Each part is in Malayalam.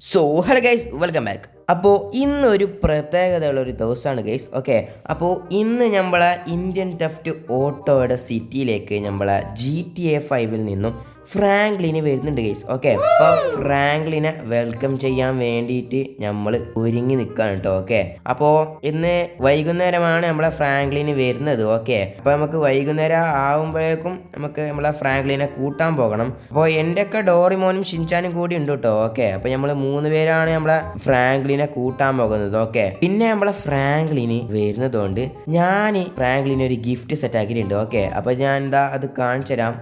So hello guys, welcome back. അപ്പോൾ ഇന്നൊരു പ്രത്യേകതയുള്ളൊരു ദിവസമാണ് ഗൈസ്. ഓക്കെ, അപ്പോൾ ഇന്ന് നമ്മളെ ഇന്ത്യൻ ടെഫ്റ്റ് ഓട്ടോയുടെ സിറ്റിയിലേക്ക് നമ്മളെ GTA 5 നിന്നും ഫ്രാങ്ക്ലിന് വരുന്നുണ്ട് ഗൈസ്. ഓക്കെ, അപ്പോൾ ഫ്രാങ്ക്ലിനെ വെൽക്കം ചെയ്യാൻ വേണ്ടിയിട്ട് നമ്മൾ ഒരുങ്ങി നിൽക്കുകയാണ് കേട്ടോ. ഓക്കെ, അപ്പോൾ ഇന്ന് വൈകുന്നേരമാണ് നമ്മളെ ഫ്രാങ്ക്ലിന് വരുന്നത്. ഓക്കെ, അപ്പോൾ നമുക്ക് വൈകുന്നേരം ആകുമ്പോഴേക്കും നമുക്ക് നമ്മളെ ഫ്രാങ്ക്ലിനെ കൂട്ടാൻ പോകണം. അപ്പോൾ എൻ്റെയൊക്കെ ഡോറിമോനും ഷിൻചാനും കൂടി ഉണ്ട് കേട്ടോ. ഓക്കെ, അപ്പോൾ നമ്മൾ 3 പേരാണ് നമ്മളെ ഫ്രാങ്ക്ലിനെ കൂട്ടാൻ പോകുന്നത്. ഓക്കെ, പിന്നെ നമ്മളെ ഫ്രാങ്ക്ലിന് വരുന്നതുകൊണ്ട് ഞാൻ ഫ്രാങ്ക്ലിന് ഒരു ഗിഫ്റ്റ് സെറ്റ് ആക്കിയിട്ടുണ്ട്. ഓക്കെ, അപ്പോൾ ഞാൻ എന്താ അത് കാണിച്ചു തരാം.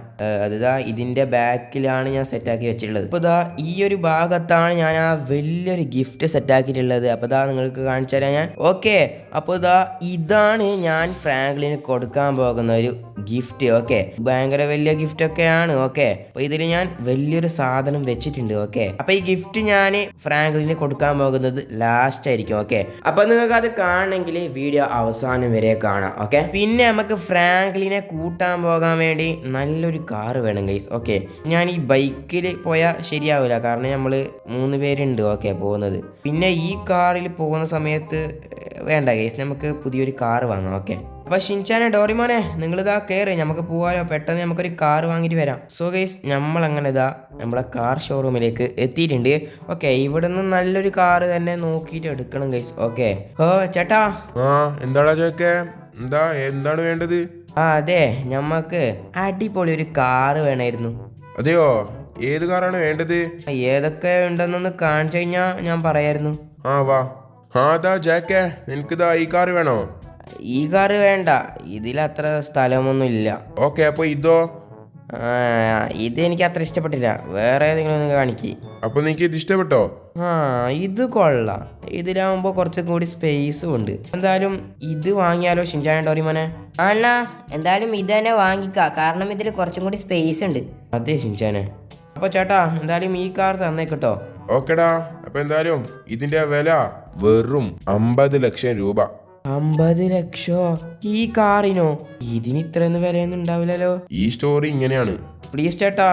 അതിതാ ഇതിൻ്റെ ബാക്കിലാണ് ഞാൻ സെറ്റാക്കി വെച്ചിട്ടുള്ളത്. അപ്പോൾ ഇതാ ഈ ഒരു ഭാഗത്താണ് ഞാൻ ആ വലിയൊരു ഗിഫ്റ്റ് സെറ്റാക്കിയിട്ടുള്ളത്. അപ്പോൾ ഇതാ നിങ്ങൾക്ക് കാണിച്ചു തരാം ഞാൻ. ഓക്കെ, അപ്പോൾ ഇതാ ഇതാണ് ഞാൻ ഫ്രാങ്ക്ലിന് കൊടുക്കാൻ പോകുന്ന ഒരു ഗിഫ്റ്റ്. ഓക്കെ, ഭയങ്കര വലിയ ഗിഫ്റ്റ് ഒക്കെയാണ്. ഓക്കെ, അപ്പോൾ ഇതിൽ ഞാൻ വലിയൊരു സാധനം വെച്ചിട്ടുണ്ട്. ഓക്കെ, അപ്പോൾ ഈ ഗിഫ്റ്റ് ഞാൻ ഫ്രാങ്ക്ലിന് കൊടുക്കാൻ പോകുന്നത് ലാസ്റ്റ് ആയിരിക്കും. ഓക്കെ, അപ്പോൾ നിങ്ങൾക്ക് അത് കാണണമെങ്കിൽ വീഡിയോ അവസാനം വരെ കാണാം. ഓക്കെ, പിന്നെ നമുക്ക് ഫ്രാങ്ക്ലിനെ കൂട്ടാൻ പോകാൻ വേണ്ടി നല്ലൊരു കാറ് വേണം ഗൈസ്. ഓക്കെ, ഞാൻ ഈ ബൈക്കിൽ പോയാൽ ശരിയാവില്ല, കാരണം നമ്മൾ 3 പേരുണ്ട്. ഓക്കെ, പോകുന്നത്. പിന്നെ ഈ കാറിൽ പോകുന്ന സമയത്ത് വേണ്ട ഗൈസ്, നമുക്ക് പുതിയൊരു കാറ് വാങ്ങാം. ഓക്കെ, അപ്പോൾ ഷിൻചാനെ ഡോറിമോനെ നിങ്ങളിതാ കയറി, നമുക്ക് പോകാലോ. പെട്ടെന്ന് നമുക്കൊരു കാർ വാങ്ങിയിട്ട് വരാം. സോ ഗൈസ്, നമ്മളങ്ങനെ ഇതാ നമ്മളെ കാർ ഷോറൂമിലേക്ക് എത്തിയിട്ടുണ്ട്. ഓക്കെ, ഇവിടെ നിന്ന് നല്ലൊരു കാറ് തന്നെ നോക്കിയിട്ട് എടുക്കണം ഗൈസ്. ഓക്കെ, ഓ ചേട്ടാ. എന്താടാ ചോക്കെ, എന്താണ് വേണ്ടത്? അതെ, ഞമ്മക്ക് അടിപൊളി ഒരു കാറ് വേണമായിരുന്നു. അതെയോ, ഏത് കാറാണ് വേണ്ടത്? ഏതൊക്കെ ഉണ്ടെന്നൊന്ന് കാണിച്ചു കഴിഞ്ഞാൽ ഞാൻ പറയായിരുന്നു. വാ. അതാ ജാക്കെ, നിനക്കിതാ ഈ കാറ് വേണോ? ഈ കാറ് വേണ്ട, ഇതിലത്ര സ്ഥലമൊന്നും ഇല്ല. ഓക്കെ, അപ്പൊ ഇതോ? ഇത് എനിക്ക് അത്ര ഇഷ്ടപ്പെട്ടില്ല, വേറെ ഏതെങ്കിലും ഒന്ന് കാണിക്ക്. അപ്പൊ നിനക്ക് ഇത് ഇഷ്ടപ്പെട്ടോ? ഇത് കൊള്ളാം. ഇതിലാവുമ്പോ കുറച്ചും കൂടി സ്പേസും ഉണ്ട്. എന്തായാലും ഇത് വാങ്ങിയാലോ ഷിൻചാൻ ഡോറിമോനെ? അണ്ണാ, എന്തായാലും ഇത് തന്നെ വാങ്ങിക്ക, കാരണം ഇതിൽ കുറച്ചും കൂടി സ്പേസ് ഉണ്ട്. അതെ ഷിൻചാനെ. അപ്പൊ ചേട്ടാ, എന്തായാലും ഈ കാർ തന്നേക്കട്ടോ. ഓക്കെടാ, അപ്പൊ എന്തായാലും ഇതിന്റെ വില വെറും 50 ലക്ഷം രൂപ. 50 ലക്ഷോ ഈ കാറിനോ? ഇതിന് ഇത്രയൊന്നും വിലയൊന്നും ഉണ്ടാവില്ലല്ലോ. ഈ സ്റ്റോറി ഇങ്ങനെയാണ്. പ്ലീസ് ചേട്ടാ,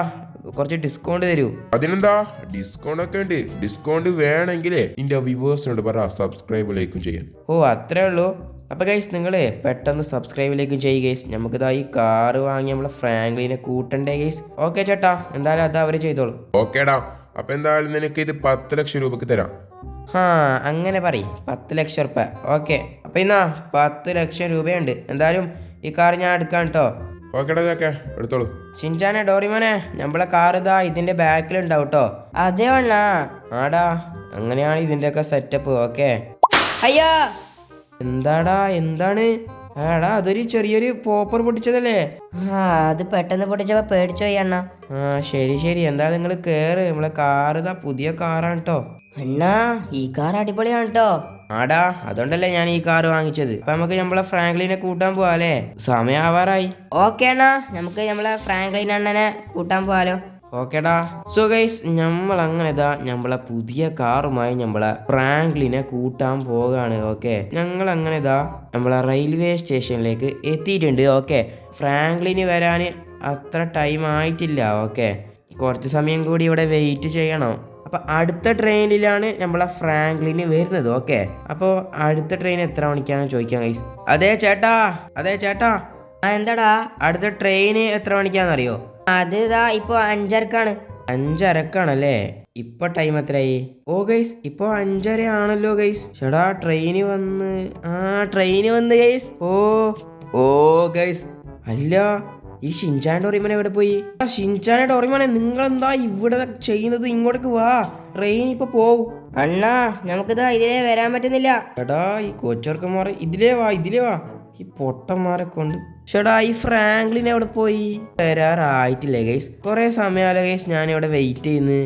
കുറച്ച് ഡിസ്കൗണ്ട് തരൂ. അതിനെന്താ, ഡിസ്കൗണ്ട് ഒക്കെ ഉണ്ട്. ഡിസ്കൗണ്ട് വേണമെങ്കിലേ നിന്റെ വ്യൂവേഴ്സിനോട് പറ സബ്സ്ക്രൈബിലേക്കും ചെയ്യാൻ. അത്രേ ഉള്ളൂ. അപ്പോൾ ഗൈസ്, നിങ്ങൾ പെട്ടെന്ന് സബ്സ്ക്രൈബിലേക്കും ചെയ്യുക ഗൈസ്. നമുക്കിതാ ഈ കാറ് വാങ്ങി നമ്മളെ ഫ്രാങ്ക്ലിനെ കൂട്ടണ്ടേ ഗൈസ്. ഓക്കെ ചേട്ടാ, എന്തായാലും അത് അവർ ചെയ്തോളൂ. ഓക്കേടാ, അപ്പൊ എന്തായാലും നിനക്ക് ഇത് 10 ലക്ഷം രൂപക്ക് തരാം. അങ്ങനെ പറയും, 10 ലക്ഷം റുപ്യ. ഓക്കെ, അപ്പം ഇന്നാ 10 ലക്ഷം രൂപയുണ്ട്. എന്തായാലും ഈ കാർ ഞാൻ എടുക്കാം കേട്ടോ. ഓക്കേടാ ചാക്കെ, എടുത്തോളൂ. ഷിൻചാനെ ഡോറിമോനെ, നമ്മളെ കാർ ഇതാ ഇതിൻ്റെ ബാക്കിലുണ്ടാവും കേട്ടോ. അതെ അണ്ണാ. ആടാ, അങ്ങനെയാണ് ഇതിൻ്റെയൊക്കെ സെറ്റപ്പ്. ഓക്കെ. അയ്യോ, എന്താടാ, എന്താണ്? അതൊരു ചെറിയൊരു പോപ്പർ പൊട്ടിച്ചതല്ലേ? അത് പെട്ടെന്ന് പൊട്ടിച്ചപ്പോ പേടിച്ചു പോയി അണ്ണാ. ശരി. എന്തായാലും നിങ്ങൾ കയറ്, നമ്മളെ കാർ ഇതാ പുതിയ കാറാണ് കേട്ടോ. അണ്ണാ, ഈ കാർ അടിപൊളിയാണ് കേട്ടോ. ആടാ, അതുകൊണ്ടല്ലേ ഞാൻ ഈ കാർ വാങ്ങിച്ചത്. അപ്പൊ നമുക്ക് നമ്മളെ ഫ്രാങ്ക്ലിനെ കൂട്ടാൻ പോവാല്ലേ? സമയം ആവാറായി. ഓക്കെ അണ്ണാ, നമുക്ക് നമ്മളെ ഫ്രാങ്ക്ലിൻ അണ്ണനെ കൂട്ടാൻ പോവാലോ. ഓക്കേടാ. സോ ഗൈസ്, നമ്മൾ അങ്ങനെ ഇതാ നമ്മളെ പുതിയ കാറുമായി നമ്മളെ ഫ്രാങ്ക്ലിനെ കൂട്ടാൻ പോകാണ്. ഓക്കെ, ഞങ്ങൾ അങ്ങനെ ഇതാ നമ്മളെ റെയിൽവേ സ്റ്റേഷനിലേക്ക് എത്തിയിട്ടുണ്ട്. ഓക്കെ, ഫ്രാങ്ക്ലിന് വരാൻ അത്ര ടൈം ആയിട്ടില്ല. ഓക്കെ, കുറച്ച് സമയം കൂടി ഇവിടെ വെയിറ്റ് ചെയ്യണം. അപ്പോൾ അടുത്ത ട്രെയിനിലാണ് നമ്മളെ ഫ്രാങ്ക്ലിന് വരുന്നത്. ഓക്കെ, അപ്പോൾ അടുത്ത ട്രെയിൻ എത്ര മണിക്കാണെന്ന് ചോദിക്കാം ഗൈസ്. അതെ ചേട്ടാ. എന്താടാ? അടുത്ത ട്രെയിൻ എത്ര മണിക്കാണെന്നറിയോ? അത് ഇതാ ഇപ്പൊ 5:30 5:30 ഇപ്പൊ ടൈം എത്രയായി? ഗൈസ്, ഇപ്പൊ 5:30 ആണല്ലോ ഗൈസ്. ചേട്ടാ, ട്രെയിന് വന്ന് ഗൈസ്. ഗൈസ്, അല്ല, ഈ ഷിൻചാൻ ഡോറിമോനെ എവിടെ പോയി? ഷിൻചാനെ ഡോറിമോനെ, നിങ്ങളെന്താ ഇവിടെ ചെയ്യുന്നത്? ഇങ്ങോട്ടേക്ക് വാ, ട്രെയിൻ ഇപ്പൊ പോവും. അണ്ണാ, നമുക്കിതാ ഇതിലേ വരാൻ പറ്റുന്നില്ല. ചേട്ടാ, ഈ കൊച്ചർക്കന്മാരെ ഇതിലേ വാ, ഈ പൊട്ടന്മാരെ കൊണ്ട്. ചേട്ടാ, ഈ ഫ്രാങ്ക്ലിൻ എവിടെ പോയി? വരാറായിട്ടില്ലേ ഗൈസ്? കുറെ സമയമല്ലേ ഗൈസ് ഞാൻ ഇവിടെ വെയിറ്റ് ചെയ്യുന്നു.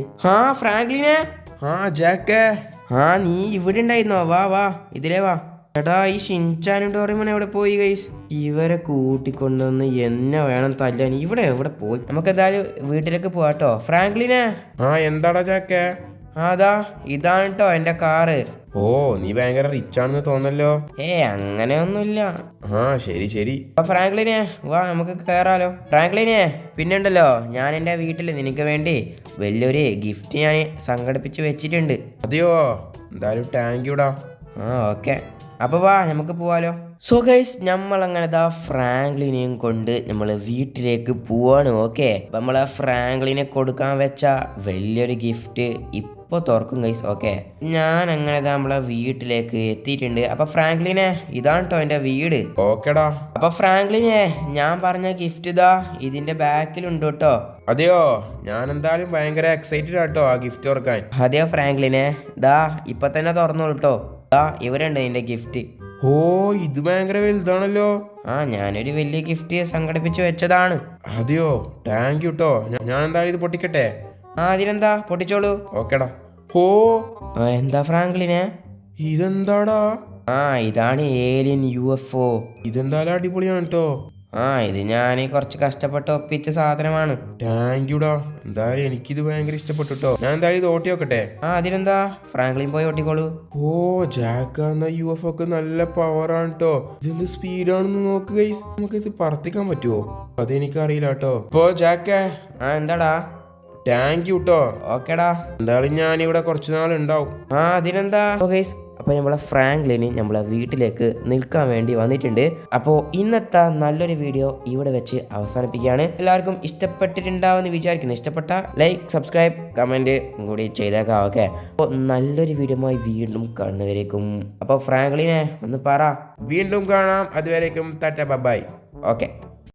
ഫ്രാങ്ക്ലിനെ. ജാക്കെ, നീ ഇവിടെ ഉണ്ടായിരുന്നോ? വാ, ഇതിലേ വാ. ചേട്ടാ, ഈ ഷിൻചാനും ഡോറിമോൻ എവിടെ പോയി ഗൈസ്? ഇവരെ കൂട്ടിക്കൊണ്ടുവന്ന് എന്നെ വേണം തല്ലാൻ. എവിടെ പോയി? നമുക്ക് എന്തായാലും വീട്ടിലേക്ക് പോവാട്ടോ. ഫ്രാങ്ക്ലിനെ. എന്താടാ ജാക്കെ? അതാ ഇതാണ് കേട്ടോ എൻ്റെ കാറ്. ഓ നീ ഭയങ്കര റിച്ച് ആണെന്ന് തോന്നല്ലോ. അങ്ങനെയൊന്നുമില്ല. ആ ശരി ശരി. ഫ്രാങ്ക്ലിനെ വാ നമുക്ക് കയറാലോ. ഫ്രാങ്ക്ലിനെ പിന്നെ ഉണ്ടല്ലോ, ഞാൻ എൻ്റെ വീട്ടിൽ നിനക്ക് വേണ്ടി വലിയൊരു ഗിഫ്റ്റ് ഞാൻ സംഘടിപ്പിച്ച് വെച്ചിട്ടുണ്ട്. അതെയോ, എന്തായാലും താങ്ക് യുടാ. ഓക്കെ, അപ്പോൾ വാ നമുക്ക് പോവാലോ. സോ ഗൈസ്, നമ്മളങ്ങനെ ഫ്രാങ്ക്ലിനെയും കൊണ്ട് നമ്മൾ വീട്ടിലേക്ക് പോവാണ്. ഓക്കെ, നമ്മളെ ഫ്രാങ്ക്ലിനെ കൊടുക്കാൻ വെച്ച വലിയൊരു ഗിഫ്റ്റ് ഇപ്പോൾ തുറക്കും ഗൈസ്. ഓക്കെ, ഞാൻ അങ്ങനെ നമ്മളെ വീട്ടിലേക്ക് എത്തിയിട്ടുണ്ട്. അപ്പോൾ ഫ്രാങ്ക്ലിനെ ഇതാണ് കേട്ടോ എൻ്റെ വീട്. ഓക്കെടാ. അപ്പോൾ ഫ്രാങ്ക്ലിനെ ഞാൻ പറഞ്ഞ ഗിഫ്റ്റ് ഇതിൻ്റെ ബാക്കിലുണ്ട് കേട്ടോ. അതെയോ, ഞാൻ എന്തായാലും ഭയങ്കര എക്സൈറ്റഡ് ആട്ടോ ആ ഗിഫ്റ്റ് തുറക്കാൻ. അതെയോ ഫ്രാങ്ക്ലിനെ, ഇപ്പൊ തന്നെ തുറന്നോളൂ കേട്ടോ. ഇവരുണ്ട് ഇതിൻ്റെ ഗിഫ്റ്റ്. ഓ ഇത് ഭയങ്കര വലുതാണല്ലോ. ഞാനൊരു വലിയ ഗിഫ്റ്റ് സംഘടിപ്പിച്ച് വെച്ചതാണ്. അതെയോ, താങ്ക് യു ട്ടോ. ഞാൻ എന്തായാലും ഇത് പൊട്ടിക്കട്ടെ. അതിനെന്താ, പൊട്ടിച്ചോളൂ. ഓക്കെടാ. ഓ എന്താ ഫ്രാങ്ക്ലിനെ? ഇതെന്താടാ? ഇതാണ് ഏലിയൻ UFO. ഇതെന്തായാലും അടിപൊളിയാണ് കേട്ടോ. ഇത് ഞാൻ കുറച്ച് കഷ്ടപ്പെട്ട് ഒപ്പിച്ച സാധനമാണ്. താങ്ക് യുടാ. എന്തായാലും എനിക്കിത് ഭയങ്കര ഇഷ്ടപ്പെട്ടു കേട്ടോ. ഞാൻ എന്തായാലും ഇത് ഓട്ടി നോക്കട്ടെ. അതിനെന്താ, ഫ്രാങ്ക്ലിൻ പോയി ഓട്ടിക്കോളൂ. ഓ ജാക്ക് എന്ന UFO ഒക്കെ നല്ല പവറാണ് കേട്ടോ. ഇതെന്ത് സ്പീഡാണെന്ന് നോക്ക് ഗൈസ്. നമുക്ക് ഇത് പറത്തിക്കാൻ പറ്റുമോ? അതെനിക്കറിയില്ല കേട്ടോ. ഇപ്പോ ജാക്കേ. എന്താടാ? താങ്ക് യു കേട്ടോ. ഓക്കേടാ. എന്തായാലും ഞാനിവിടെ കുറച്ച് നാൾ ഉണ്ടാവും. അതിനെന്താ. അപ്പോൾ നമ്മളെ ഫ്രാങ്ക്ലിന് നമ്മളെ വീട്ടിലേക്ക് നിൽക്കാൻ വേണ്ടി വന്നിട്ടുണ്ട്. അപ്പോൾ ഇന്നത്തെ നല്ലൊരു വീഡിയോ ഇവിടെ വെച്ച് അവസാനിപ്പിക്കുകയാണ്. എല്ലാവർക്കും ഇഷ്ടപ്പെട്ടിട്ടുണ്ടാവുമെന്ന് വിചാരിക്കുന്നു. ഇഷ്ടപ്പെട്ട ലൈക്ക്, സബ്സ്ക്രൈബ്, കമൻറ്റ് കൂടി ചെയ്തേക്കാം. ഓക്കെ, അപ്പോൾ നല്ലൊരു വീഡിയോയുമായി വീണ്ടും കാണുന്നവരേക്കും. അപ്പോൾ ഫ്രാങ്ക്ലിനെ ഒന്ന് പറ. വീണ്ടും കാണാം. അതുവരേക്കും ടാറ്റ ബൈ. ഓക്കെ.